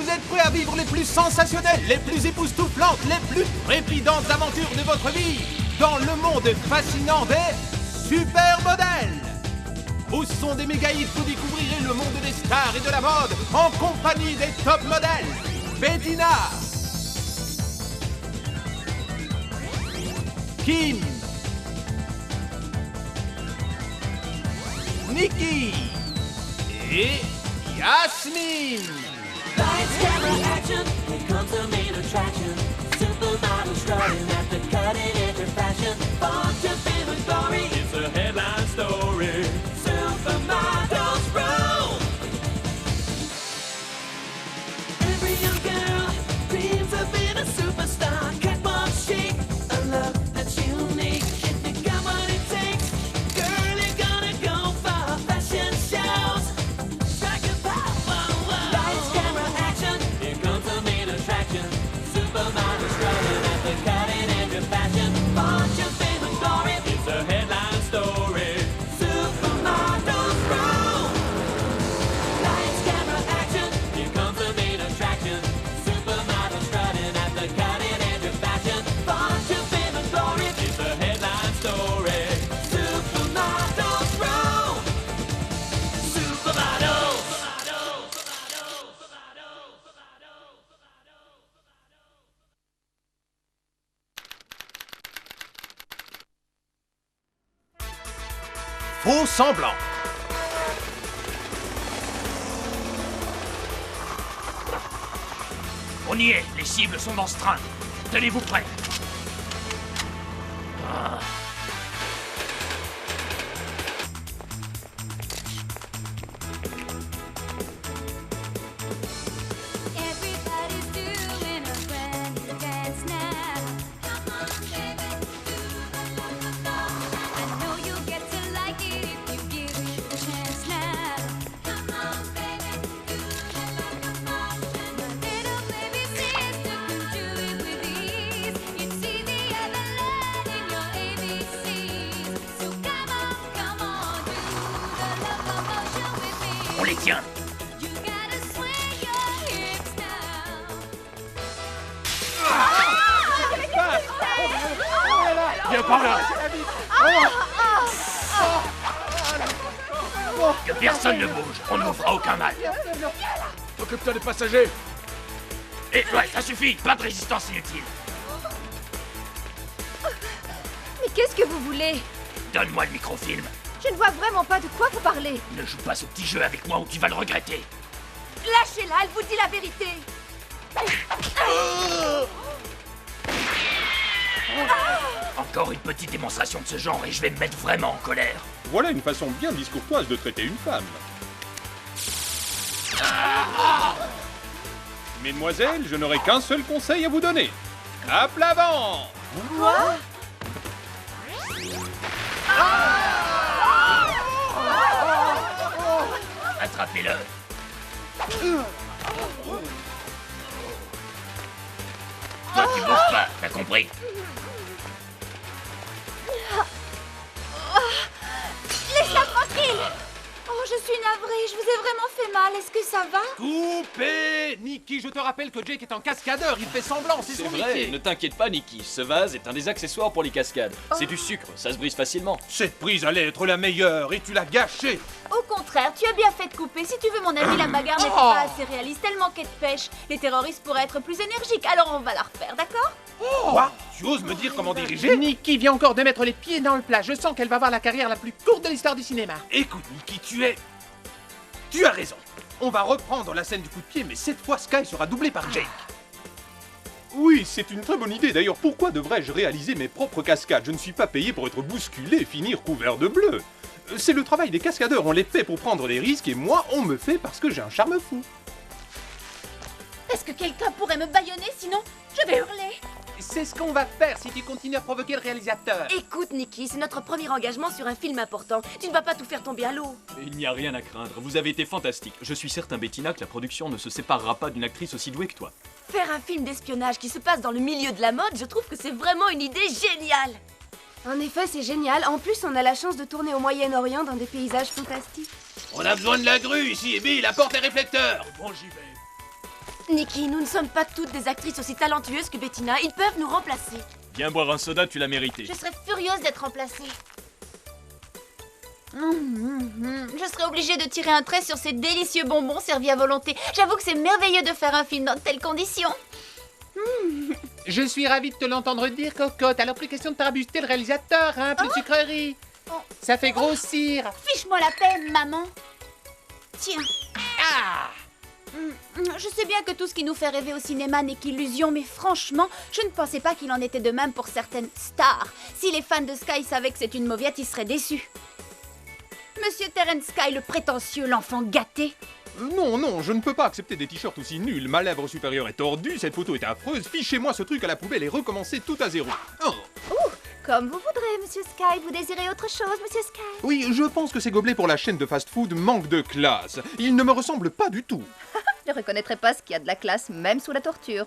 vous êtes prêts à vivre les plus sensationnelles, les plus époustouflantes, les plus trépidantes aventures de votre vie dans le monde fascinant des supermodèles. Au son des méga hits, vous découvrirez le monde des stars et de la mode en compagnie des top modèles. Bettina, Kim, Nikki et Yasmine. Lights, camera, action, here comes the main attraction. Supermodel strutting at the cutting edge of fashion. Born to fame and glory, it's a headline story. Supermodels roll. Every young girl dreams of being a superstar. Catwalk chic, a look that's unique. If you got what it takes, girl, you're gonna go far. Fashion shows, strike a power. Lights, camera, action, here comes the main attraction. Supermodel strutting at the cutting edge of fashion. Born to fame and glory, it's a headline story. Supermodels roll. Lights, camera, action, here comes the main attraction. Supermodel strutting at the cutting edge of fashion. Born to fame and glory, it's a headline story. Supermodels roll. Supermodels. Faux semblant. On y est, les cibles sont dans ce train. Tenez-vous prêts. Everybody's doing a brand new dance now. Come on, baby, do I know you'll get to like it if you give it a chance now. Come on, baby, do my little baby sister can do it with ease. You see the other line in your ABCs. So come on, do the locomotion with me. On les tient. You gotta swing your hips now. Viens par là. Que personne ne bouge, on ne vous fera aucun mal. Occupe-toi des passagers. Et ouais, ça suffit, pas de résistance inutile. Mais qu'est-ce que vous voulez? Donne-moi le microfilm. Je ne vois vraiment pas de quoi vous parlez. Ne joue pas ce petit jeu avec moi ou tu vas le regretter. Lâchez-la, elle vous dit la vérité. Encore une petite démonstration de ce genre et je vais me mettre vraiment en colère. Voilà une façon bien discourtoise de traiter une femme. Mesdemoiselles, je n'aurai qu'un seul conseil à vous donner. À l'avant. Attrapez-le. Toi, tu bouges pas, t'as compris? Laisse-la tranquille. Oh, je suis navrée, je vous ai vraiment fait mal. Est-ce que ça va? Coupé. Nikki, je te rappelle que Jake est un cascadeur, il fait semblant, c'est C'est son vrai, métier. ne t'inquiète pas Nikki, ce vase est un des accessoires pour les cascades. C'est du sucre, ça se brise facilement. Cette prise allait être la meilleure et tu l'as gâchée. Au contraire, tu as bien fait de couper. Si tu veux mon avis, la bagarre n'était pas assez réaliste. Elle manquait de pêche. Les terroristes pourraient être plus énergiques. Alors on va la refaire, d'accord? Quoi? Tu oses me dire comment diriger? Nikki vient encore de mettre les pieds dans le plat. Je sens qu'elle va avoir la carrière la plus courte de l'histoire du cinéma. Écoute, Nikki, tu as raison. On va reprendre la scène du coup de pied, mais cette fois Sky sera doublé par Jake. Oui, c'est une très bonne idée. D'ailleurs, pourquoi devrais-je réaliser mes propres cascades? Je ne suis pas payé pour être bousculé et finir couvert de bleu. C'est le travail des cascadeurs. On les fait pour prendre des risques et moi, on me fait parce que j'ai un charme fou. Est-ce que quelqu'un pourrait me bâillonner? Sinon, je vais hurler. C'est ce qu'on va faire si tu continues à provoquer le réalisateur. Écoute, Nikki, c'est notre premier engagement sur un film important. Tu ne vas pas tout faire tomber à l'eau. Il n'y a rien à craindre, vous avez été fantastique. Je suis certain, Bettina, que la production ne se séparera pas d'une actrice aussi douée que toi. Faire un film d'espionnage qui se passe dans le milieu de la mode, je trouve que c'est vraiment une idée géniale. En effet, c'est génial. En plus, on a la chance de tourner au Moyen-Orient dans des paysages fantastiques. On a besoin de la grue ici, Bill, apporte les réflecteurs. Bon, j'y vais. Nikki, nous ne sommes pas toutes des actrices aussi talentueuses que Bettina. Ils peuvent nous remplacer. Viens boire un soda, tu l'as mérité. Je serais furieuse d'être remplacée. Je serais obligée de tirer un trait sur ces délicieux bonbons servis à volonté. J'avoue que c'est merveilleux de faire un film dans de telles conditions. Je suis ravie de te l'entendre dire, cocotte. Alors plus question de tarabuster le réalisateur, hein. Plus de sucreries. Ça fait grossir. Fiche-moi la paix, maman. Tiens. Ah! Je sais bien que tout ce qui nous fait rêver au cinéma n'est qu'illusion, mais franchement, je ne pensais pas qu'il en était de même pour certaines stars. Si les fans de Sky savaient que c'est une mauviette, ils seraient déçus. Monsieur Terence Sky, le prétentieux, l'enfant gâté. Non, je ne peux pas accepter des t-shirts aussi nuls. Ma lèvre supérieure est tordue, cette photo est affreuse. Fichez-moi ce truc à la poubelle et recommencez tout à zéro. Oh. Comme vous voudrez, Monsieur Sky. Vous désirez autre chose, Monsieur Sky? Oui, je pense que ces gobelets pour la chaîne de fast-food manquent de classe. Ils ne me ressemblent pas du tout. Je ne reconnaîtrais pas ce qu'il y a de la classe, même sous la torture.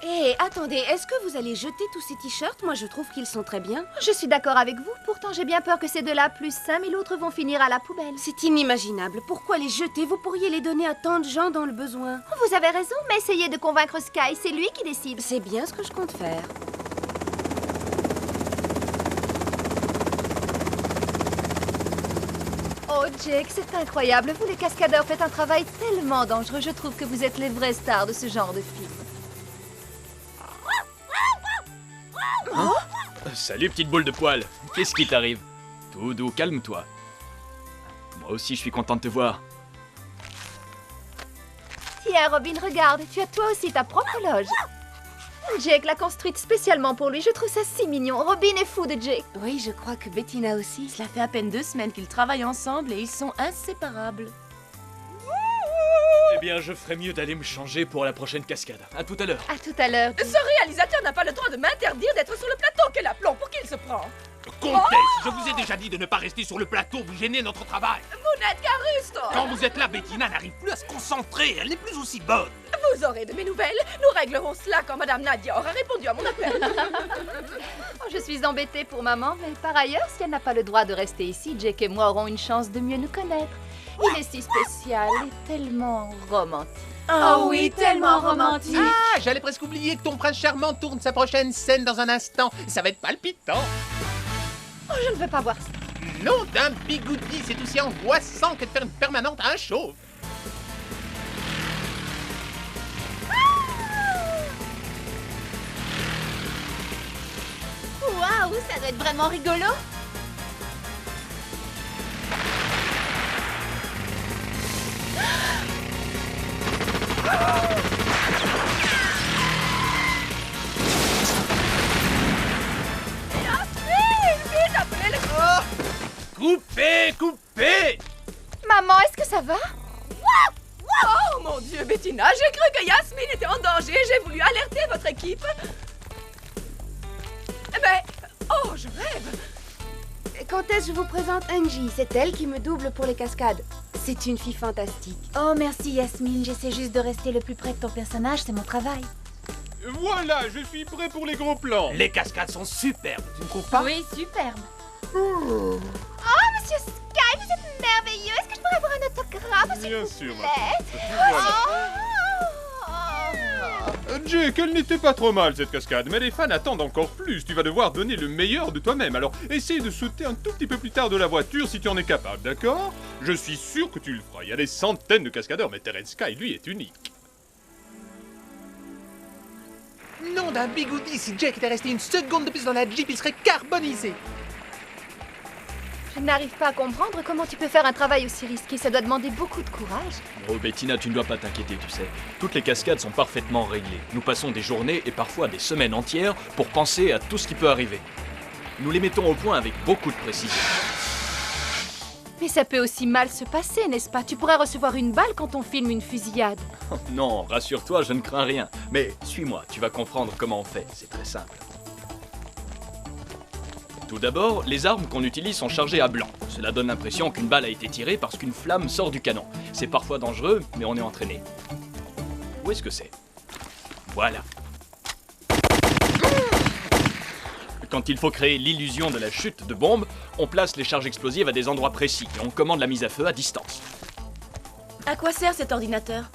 Hé, attendez, est-ce que vous allez jeter tous ces t-shirts? Moi, je trouve qu'ils sont très bien. Je suis d'accord avec vous, pourtant j'ai bien peur que ces deux-là, plus 5000 autres, vont finir à la poubelle. C'est inimaginable. Pourquoi les jeter? Vous pourriez les donner à tant de gens dans le besoin. Vous avez raison, mais essayez de convaincre Sky, c'est lui qui décide. C'est bien ce que je compte faire. Oh Jake, c'est incroyable, vous les cascadeurs faites un travail tellement dangereux, je trouve que vous êtes les vraies stars de ce genre de film. Salut petite boule de poil. Qu'est-ce qui t'arrive? Tout doux, calme-toi. Moi aussi je suis content de te voir. Tiens Robin, regarde, tu as toi aussi ta propre loge. Jake l'a construite spécialement pour lui, je trouve ça si mignon. Robin est fou de Jake. Oui, je crois que Bettina aussi. Cela fait à peine 2 semaines qu'ils travaillent ensemble et ils sont inséparables. Eh bien je ferais mieux d'aller me changer pour la prochaine cascade. À tout à l'heure. À tout à l'heure. Jake. Ce réalisateur n'a pas le droit de m'interdire d'être sur le plateau. Quel aplomb, pour qui il se prend? Comtesse, je vous ai déjà dit de ne pas rester sur le plateau, vous gênez notre travail. Vous n'êtes qu'un rusto. Quand vous êtes là, Bettina n'arrive plus à se concentrer, elle n'est plus aussi bonne. Vous aurez de mes nouvelles. Nous réglerons cela quand Madame Nadia aura répondu à mon appel. Oh, je suis embêtée pour maman, mais par ailleurs, si elle n'a pas le droit de rester ici, Jake et moi aurons une chance de mieux nous connaître. Il est si spécial et tellement romantique. Oh oui, tellement romantique. Ah, j'allais presque oublier que ton prince charmant tourne sa prochaine scène dans un instant. Ça va être palpitant. Oh, je ne veux pas voir ça. Nom d'un bigoudi, c'est aussi angoissant que de faire une permanente à un chauve. Waouh, ça doit être vraiment rigolo. Coupez! Maman, est-ce que ça va? Oh mon Dieu, Bettina, j'ai cru que Yasmine était en danger. J'ai voulu alerter votre équipe. Mais... oh, je rêve. Quand est-ce que je vous présente Angie? C'est elle qui me double pour les cascades. C'est une fille fantastique. Oh, merci Yasmine, j'essaie juste de rester le plus près de ton personnage, c'est mon travail. Voilà, je suis prêt pour les gros plans. Les cascades sont superbes, tu ne trouves pas? Oui, superbe. Oh, Monsieur Sky, vous êtes merveilleux. Est-ce que je pourrais avoir un autographe, s'il Bien vous sûr, ma plaît? petite. Jake, elle n'était pas trop mal cette cascade, mais les fans attendent encore plus. Tu vas devoir donner le meilleur de toi-même. Alors, essaye de sauter un tout petit peu plus tard de la voiture si tu en es capable, d'accord? Je suis sûr que tu le feras. Il y a des centaines de cascadeurs, mais Terence Sky, lui, est unique. Nom d'un bigoudi, si Jake était resté une seconde de plus dans la Jeep, il serait carbonisé. Je n'arrive pas à comprendre comment tu peux faire un travail aussi risqué. Ça doit demander beaucoup de courage. Oh Bettina, tu ne dois pas t'inquiéter, tu sais. Toutes les cascades sont parfaitement réglées. Nous passons des journées et parfois des semaines entières pour penser à tout ce qui peut arriver. Nous les mettons au point avec beaucoup de précision. Mais ça peut aussi mal se passer, n'est-ce pas? Tu pourrais recevoir une balle quand on filme une fusillade. Non, rassure-toi, je ne crains rien. Mais suis-moi, tu vas comprendre comment on fait. C'est très simple. Tout d'abord, les armes qu'on utilise sont chargées à blanc. Cela donne l'impression qu'une balle a été tirée parce qu'une flamme sort du canon. C'est parfois dangereux, mais on est entraîné. Où est-ce que c'est? Voilà. Quand il faut créer l'illusion de la chute de bombe, on place les charges explosives à des endroits précis et on commande la mise à feu à distance. À quoi sert cet ordinateur?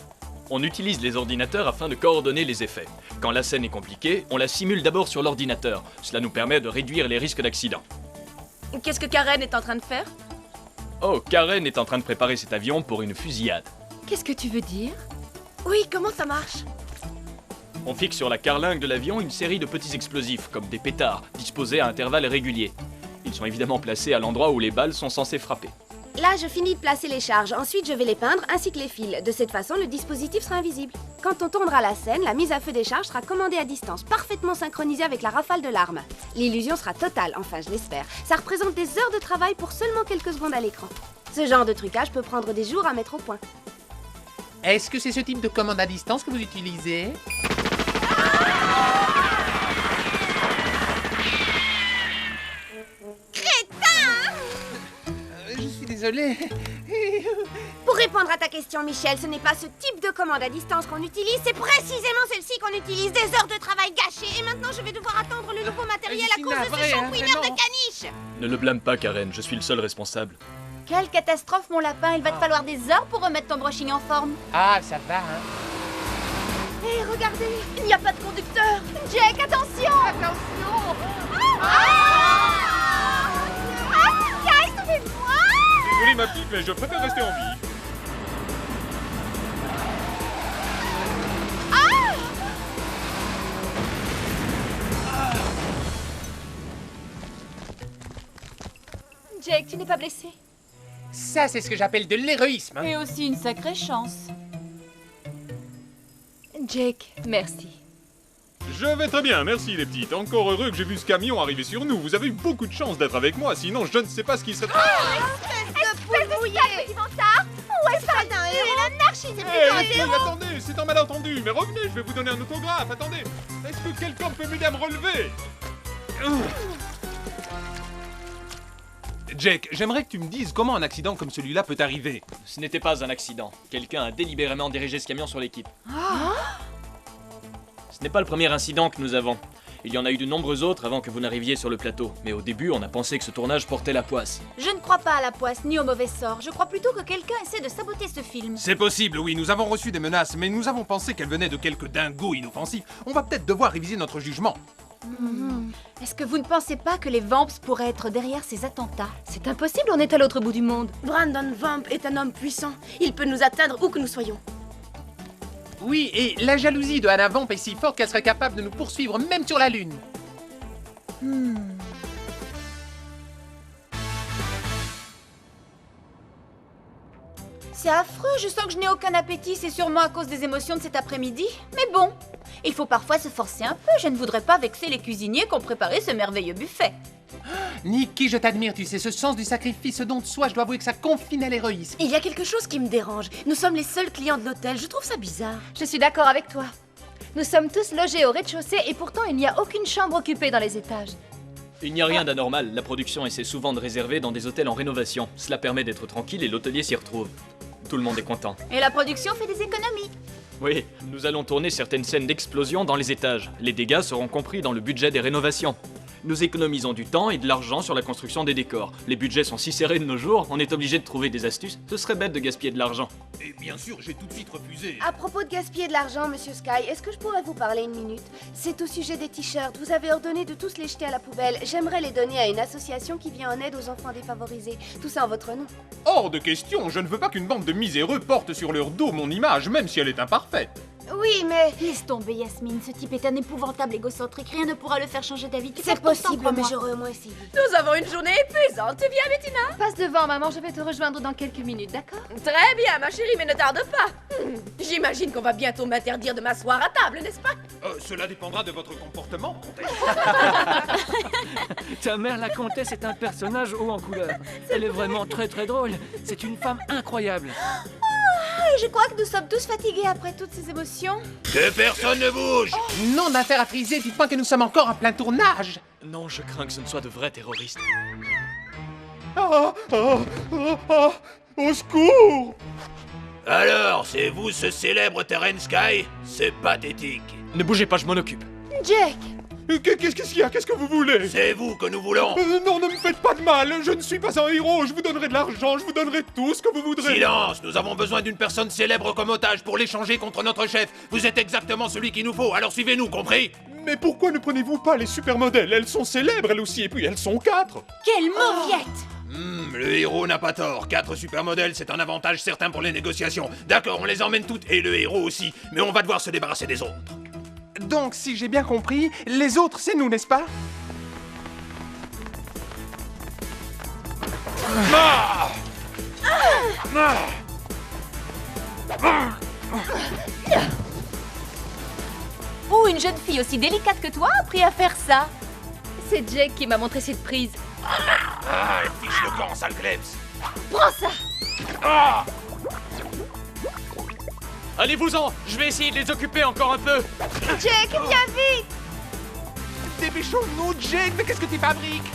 On utilise les ordinateurs afin de coordonner les effets. Quand la scène est compliquée, on la simule d'abord sur l'ordinateur. Cela nous permet de réduire les risques d'accident. Qu'est-ce que Karen est en train de faire? Oh, Karen est en train de préparer cet avion pour une fusillade. Qu'est-ce que tu veux dire? Oui, comment ça marche? On fixe sur la carlingue de l'avion une série de petits explosifs, comme des pétards, disposés à intervalles réguliers. Ils sont évidemment placés à l'endroit où les balles sont censées frapper. Là, je finis de placer les charges. Ensuite, je vais les peindre ainsi que les fils. De cette façon, le dispositif sera invisible. Quand on tournera la scène, la mise à feu des charges sera commandée à distance, parfaitement synchronisée avec la rafale de l'arme. L'illusion sera totale, enfin je l'espère. Ça représente des heures de travail pour seulement quelques secondes à l'écran. Ce genre de trucage peut prendre des jours à mettre au point. Est-ce que c'est ce type de commande à distance que vous utilisez? Je suis désolé. Pour répondre à ta question, Michel, ce n'est pas ce type de commande à distance qu'on utilise, c'est précisément celle-ci qu'on utilise. Des heures de travail gâchées. Et maintenant, je vais devoir attendre le nouveau matériel à suis cause de navré, ce hein, chambouineur de vraiment. caniche. Ne le blâme pas, Karen, je suis le seul responsable. Quelle catastrophe, mon lapin. Il va te falloir des heures pour remettre ton brushing en forme. Ah, ça va, hein. Hé, regardez, il n'y a pas de conducteur. Jack, attention! Attention! Sky, sauvez-moi! Désolé ma petite, mais je préfère rester en vie. Jake, tu n'es pas blessé? Ça, c'est ce que j'appelle de l'héroïsme, hein. Et aussi une sacrée chance. Jake, merci. Je vais très bien, merci les petites. Encore heureux que j'ai vu ce camion arriver sur nous. Vous avez eu beaucoup de chance d'être avec moi, sinon je ne sais pas ce qui serait... Petit vantard! Ouais, ça, l'anarchie, c'est Hey, attendez, c'est un malentendu, mais revenez, je vais vous donner un autographe, attendez. Est-ce que quelqu'un peut m'aider à me relever? Jake, j'aimerais que tu me dises comment un accident comme celui-là peut arriver. Ce n'était pas un accident. Quelqu'un a délibérément dirigé ce camion sur l'équipe. Ce n'est pas le premier incident que nous avons. Il y en a eu de nombreux autres avant que vous n'arriviez sur le plateau. Mais au début, on a pensé que ce tournage portait la poisse. Je ne crois pas à la poisse ni au mauvais sort. Je crois plutôt que quelqu'un essaie de saboter ce film. C'est possible, oui, nous avons reçu des menaces, mais nous avons pensé qu'elles venaient de quelques dingos inoffensifs. On va peut-être devoir réviser notre jugement. Est-ce que vous ne pensez pas que les Vamps pourraient être derrière ces attentats? C'est impossible, on est à l'autre bout du monde. Brandon Vamp est un homme puissant. Il peut nous atteindre où que nous soyons. Oui, et la jalousie de Anna Vamp est si forte qu'elle serait capable de nous poursuivre même sur la Lune. C'est affreux, je sens que je n'ai aucun appétit, c'est sûrement à cause des émotions de cet après-midi. Mais bon, il faut parfois se forcer un peu, je ne voudrais pas vexer les cuisiniers qui ont préparé ce merveilleux buffet. Nikki, je t'admire, tu sais, ce sens du sacrifice, ce don de soi, je dois avouer que ça confine à l'héroïsme. Il y a quelque chose qui me dérange. Nous sommes les seuls clients de l'hôtel. Je trouve ça bizarre. Je suis d'accord avec toi. Nous sommes tous logés au rez-de-chaussée et pourtant il n'y a aucune chambre occupée dans les étages. Il n'y a rien d'anormal, la production essaie souvent de réserver dans des hôtels en rénovation. Cela permet d'être tranquille et l'hôtelier s'y retrouve. Tout le monde est content. Et la production fait des économies. Oui, nous allons tourner certaines scènes d'explosion dans les étages. Les dégâts seront compris dans le budget des rénovations. Nous économisons du temps et de l'argent sur la construction des décors. Les budgets sont si serrés de nos jours, on est obligé de trouver des astuces. Ce serait bête de gaspiller de l'argent. Et bien sûr, j'ai tout de suite refusé. À propos de gaspiller de l'argent, Monsieur Sky, est-ce que je pourrais vous parler une minute? C'est au sujet des t-shirts. Vous avez ordonné de tous les jeter à la poubelle. J'aimerais les donner à une association qui vient en aide aux enfants défavorisés. Tout ça en votre nom. Hors de question, je ne veux pas qu'une bande de miséreux porte sur leur dos mon image, même si elle est imparfaite. Oui, mais... Laisse tomber, Yasmine, ce type est un épouvantable égocentrique, rien ne pourra le faire changer d'avis. Tu C'est perds ton temps, possible, mais crois-moi. j'aurais au moins essayé. Nous avons une journée épuisante. Tu viens, Bettina? Passe devant, maman, je vais te rejoindre dans quelques minutes, d'accord? Très bien, ma chérie, mais ne tarde pas. J'imagine qu'on va bientôt m'interdire de m'asseoir à table, n'est-ce pas? Cela dépendra de votre comportement, comtesse. Ta mère, la comtesse, est un personnage haut en couleur. Elle est vraiment très très drôle. C'est une femme incroyable. Je crois que nous sommes tous fatigués après toutes ces émotions. Que personne ne bouge! Non d'affaire à friser, dites-moi que nous sommes encore en plein tournage. Non, je crains que ce ne soit de vrais terroristes. Au secours! Alors, c'est vous ce célèbre Terran Sky? C'est pathétique. Ne bougez pas, je m'en occupe. Jack, Qu'est-ce qu'il y a? Qu'est-ce que vous voulez? C'est vous que nous voulons. Non, ne me faites pas de mal. Je ne suis pas un héros. Je vous donnerai de l'argent. Je vous donnerai tout ce que vous voudrez. Silence! Nous avons besoin d'une personne célèbre comme otage pour l'échanger contre notre chef. Vous êtes exactement celui qu'il nous faut, alors suivez-nous, compris? Mais pourquoi ne prenez-vous pas les supermodèles? Elles sont célèbres, elles aussi, et puis elles sont 4. Quelle mauviette! Le héros n'a pas tort. 4 supermodèles, c'est un avantage certain pour les négociations. D'accord, on les emmène toutes, et le héros aussi. Mais on va devoir se débarrasser des autres. Donc, si j'ai bien compris, les autres, c'est nous, n'est-ce pas? Où une jeune fille aussi délicate que toi a appris à faire ça? C'est Jake qui m'a montré cette prise. Ah, fiche le camp, sale klebs. Prends ça! Allez-vous-en, je vais essayer de les occuper encore un peu. Jake, viens vite! Dépêchons-nous, Jake, mais qu'est-ce que tu fabriques?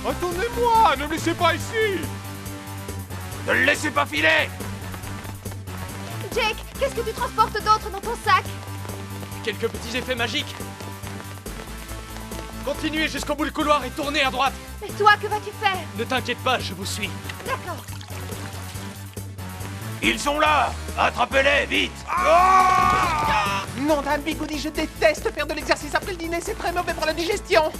Attendez-moi, ne me laissez pas ici. Ne le laissez pas filer! Jake, qu'est-ce que tu transportes d'autre dans ton sac? Quelques petits effets magiques. Continuez jusqu'au bout du couloir et tournez à droite. Mais toi, que vas-tu faire? Ne t'inquiète pas, je vous suis. D'accord. Ils sont là! Attrapez-les, vite! Non, d'un bigoudi, je déteste faire de l'exercice après le dîner, c'est très mauvais pour la digestion.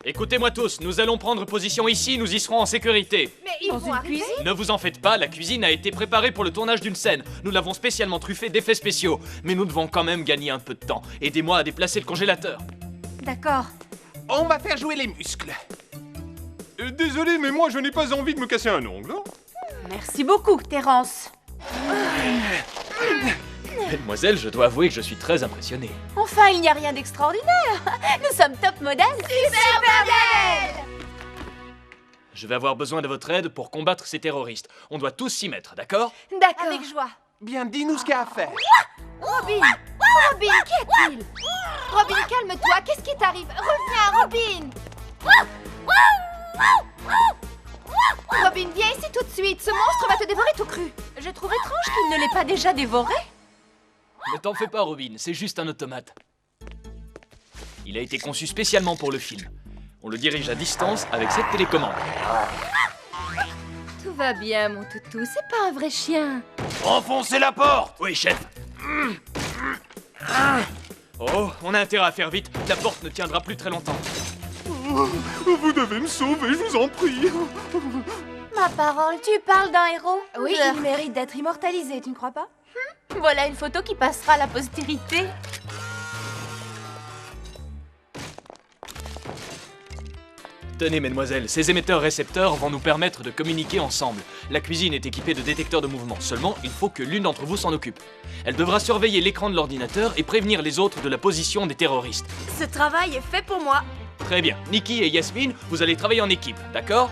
Écoutez-moi tous, nous allons prendre position ici, nous y serons en sécurité. Mais ils vont arriver? Ne vous en faites pas, la cuisine a été préparée pour le tournage d'une scène. Nous l'avons spécialement truffée d'effets spéciaux. Mais nous devons quand même gagner un peu de temps. Aidez-moi à déplacer le congélateur. D'accord. On va faire jouer les muscles. Désolé, mais moi, je n'ai pas envie de me casser un ongle. Merci beaucoup, Terence. Mademoiselle, je dois avouer que je suis très impressionné. Enfin, il n'y a rien d'extraordinaire. Nous sommes top modèles. Super modèles! Je vais avoir besoin de votre aide pour combattre ces terroristes. On doit tous s'y mettre, d'accord? D'accord. Avec joie. Bien, dis-nous ce qu'il y a à faire. Robin! Robin, qu'y a-t-il? Robin, calme-toi. Qu'est-ce qui t'arrive? Reviens, Robin! Robin, viens ici tout de suite. Ce monstre va te dévorer tout cru. Je trouve étrange qu'il ne l'ait pas déjà dévoré. Ne t'en fais pas, Robin, c'est juste un automate. Il a été conçu spécialement pour le film. On le dirige à distance avec cette télécommande. Tout va bien, mon toutou. C'est pas un vrai chien. Enfoncez la porte! Oui, chef. Oh, on a intérêt à faire vite. La porte ne tiendra plus très longtemps. Vous devez me sauver, je vous en prie. Ma parole, tu parles d'un héros? Oui, il mérite d'être immortalisé, tu ne crois pas? Voilà une photo qui passera à la postérité. Tenez, mesdemoiselles, ces émetteurs-récepteurs vont nous permettre de communiquer ensemble. La cuisine est équipée de détecteurs de mouvement. Seulement, il faut que l'une d'entre vous s'en occupe. Elle devra surveiller l'écran de l'ordinateur et prévenir les autres de la position des terroristes. Ce travail est fait pour moi. Très bien. Nikki et Yasmine, vous allez travailler en équipe, d'accord?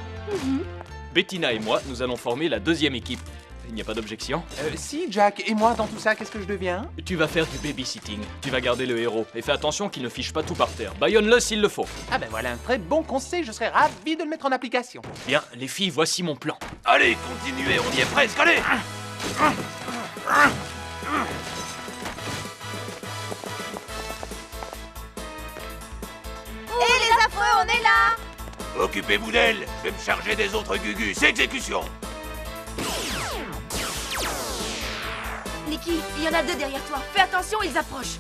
Bettina et moi, nous allons former la deuxième équipe. Il n'y a pas d'objection? Si, Jack, et moi, dans tout ça, qu'est-ce que je deviens? Tu vas faire du babysitting. Tu vas garder le héros. Et fais attention qu'il ne fiche pas tout par terre. Bâillonne-le s'il le faut. Ah ben voilà un très bon conseil, je serais ravi de le mettre en application. Bien, les filles, voici mon plan. Allez, continuez, on y est presque, allez! Et les affreux, on est là! Occupez-vous d'elle, je vais me charger des autres gugus. Exécution! Nikki, il y en a 2 derrière toi. Fais attention, ils approchent.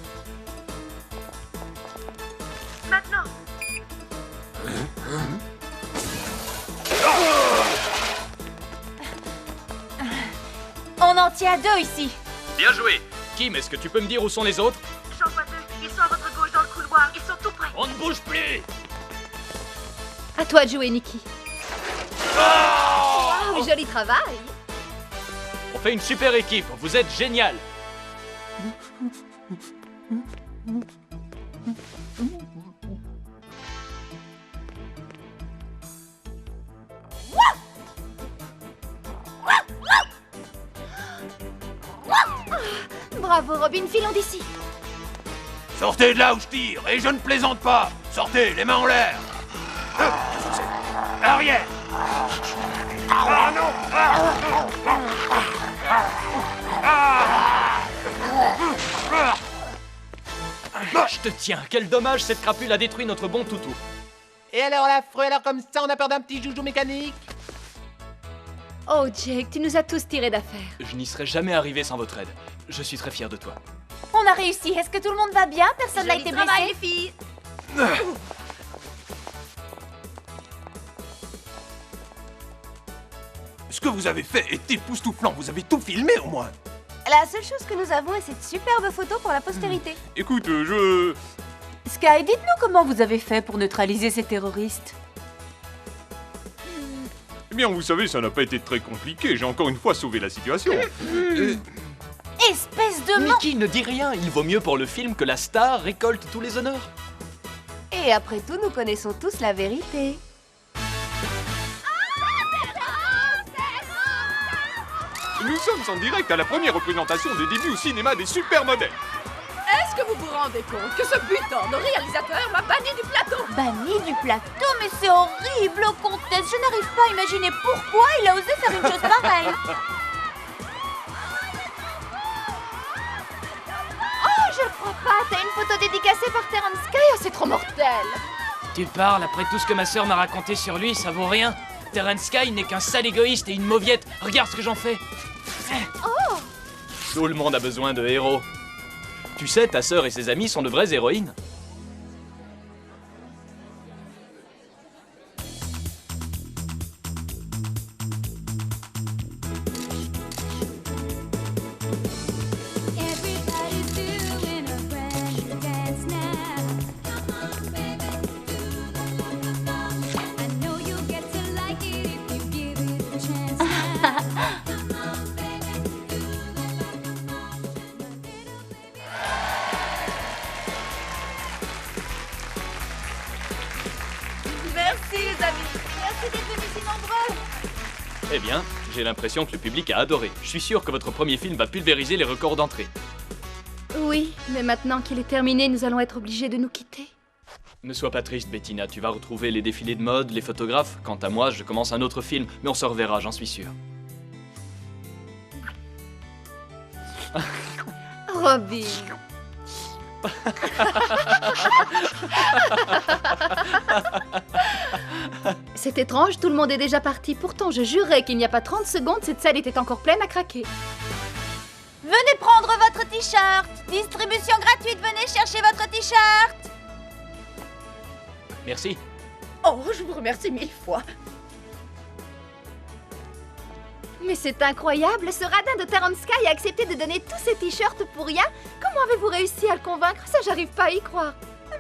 Maintenant. On en tient 2 ici. Bien joué. Kim, est-ce que tu peux me dire où sont les autres? J'en vois 2. Ils sont à votre gauche dans le couloir. Ils sont tout près. On ne bouge plus. À toi de jouer, Nikki. Waouh, joli travail. On fait une super équipe, vous êtes génial. Bravo, Robin, filons d'ici. Sortez de là où je tire, et je ne plaisante pas! Sortez, les mains en l'air! Arrière! Ah non! te tiens, quel dommage, cette crapule a détruit notre bon toutou. Et alors l'affreux, alors comme ça on a peur d'un petit joujou mécanique? Oh Jake, tu nous as tous tirés d'affaire. Je n'y serais jamais arrivé sans votre aide. Je suis très fier de toi. On a réussi. Est-ce que tout le monde va bien? Personne n'a été blessé? les filles. Ce que vous avez fait est époustouflant, vous avez tout filmé au moins. La seule chose que nous avons est cette superbe photo pour la postérité. Écoute, Sky, dites-nous comment vous avez fait pour neutraliser ces terroristes. Eh bien, vous savez, ça n'a pas été très compliqué, j'ai encore une fois sauvé la situation. Espèce de Mickey, ne dis rien, il vaut mieux pour le film que la star récolte tous les honneurs. Et après tout, nous connaissons tous la vérité. Nous sommes en direct à la première représentation des débuts au cinéma des supermodèles. Est-ce que vous vous rendez compte que ce putain de réalisateur m'a banni du plateau? Banni du plateau? Mais c'est horrible, comtesse. Je n'arrive pas à imaginer pourquoi il a osé faire une chose pareille. Oh, je le crois pas. T'as une photo dédicacée par Terrence Sky? Oh, c'est trop mortel. Tu parles, après tout ce que ma sœur m'a raconté sur lui, ça vaut rien. Terrence Sky n'est qu'un sale égoïste et une mauviette. Regarde ce que j'en fais. Oh! Tout le monde a besoin de héros. Tu sais, ta sœur et ses amis sont de vraies héroïnes. Everybody's doing a brand new dance now. Come on, baby, I know you'll get to like it if you give it a chance now. Come on, baby, Merci les amis. Merci d'être venus si nombreux. Eh bien, j'ai l'impression que le public a adoré. Je suis sûr que votre premier film va pulvériser les records d'entrée. Oui, mais maintenant qu'il est terminé, nous allons être obligés de nous quitter. Ne sois pas triste, Bettina, tu vas retrouver les défilés de mode, les photographes. Quant à moi, je commence un autre film, mais on se reverra, j'en suis sûr. Robin. C'est étrange, tout le monde est déjà parti. Pourtant, je jurais qu'il n'y a pas 30 secondes, cette salle était encore pleine à craquer. Venez prendre votre t-shirt. Distribution gratuite, venez chercher votre t-shirt. Merci. Oh, je vous remercie 1000 fois. Mais c'est incroyable, ce radin de Terrence Sky a accepté de donner tous ses t-shirts pour rien. Comment avez-vous réussi à le convaincre? Ça, j'arrive pas à y croire.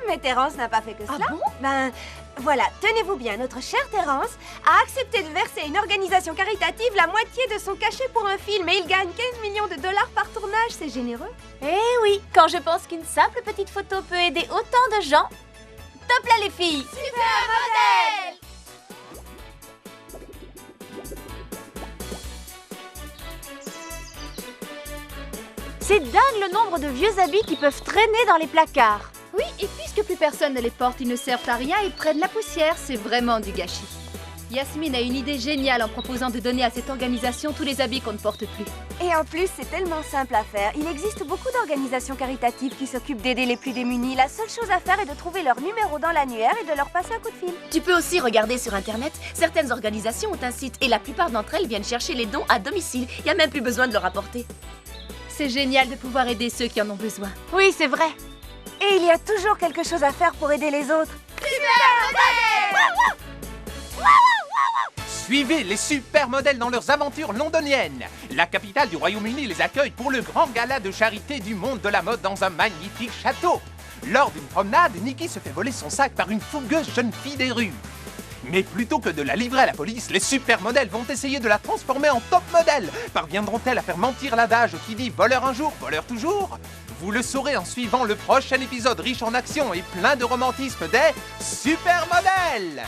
Mais Terrence n'a pas fait que cela. Ah bon? Ben, voilà, tenez-vous bien, notre cher Terrence a accepté de verser à une organisation caritative la moitié de son cachet pour un film et il gagne 15 millions de dollars par tournage, c'est généreux. Eh oui, quand je pense qu'une simple petite photo peut aider autant de gens. Top là les filles. Super modèle. C'est dingue le nombre de vieux habits qui peuvent traîner dans les placards. Oui, et puisque plus personne ne les porte, ils ne servent à rien et prennent la poussière, c'est vraiment du gâchis. Yasmine a une idée géniale en proposant de donner à cette organisation tous les habits qu'on ne porte plus. Et en plus, c'est tellement simple à faire. Il existe beaucoup d'organisations caritatives qui s'occupent d'aider les plus démunis. La seule chose à faire est de trouver leur numéro dans l'annuaire et de leur passer un coup de fil. Tu peux aussi regarder sur internet, certaines organisations ont un site et la plupart d'entre elles viennent chercher les dons à domicile. Il n'y a même plus besoin de leur apporter. C'est génial de pouvoir aider ceux qui en ont besoin. Oui, c'est vrai. Et il y a toujours quelque chose à faire pour aider les autres. Suivez les supermodèles dans leurs aventures londoniennes. La capitale du Royaume-Uni les accueille pour le grand gala de charité du monde de la mode dans un magnifique château. Lors d'une promenade, Nikki se fait voler son sac par une fougueuse jeune fille des rues. Mais plutôt que de la livrer à la police, les supermodèles vont essayer de la transformer en top modèle. Parviendront-elles à faire mentir l'adage qui dit « voleur un jour, voleur toujours » ? Vous le saurez en suivant le prochain épisode riche en action et plein de romantisme des supermodèles.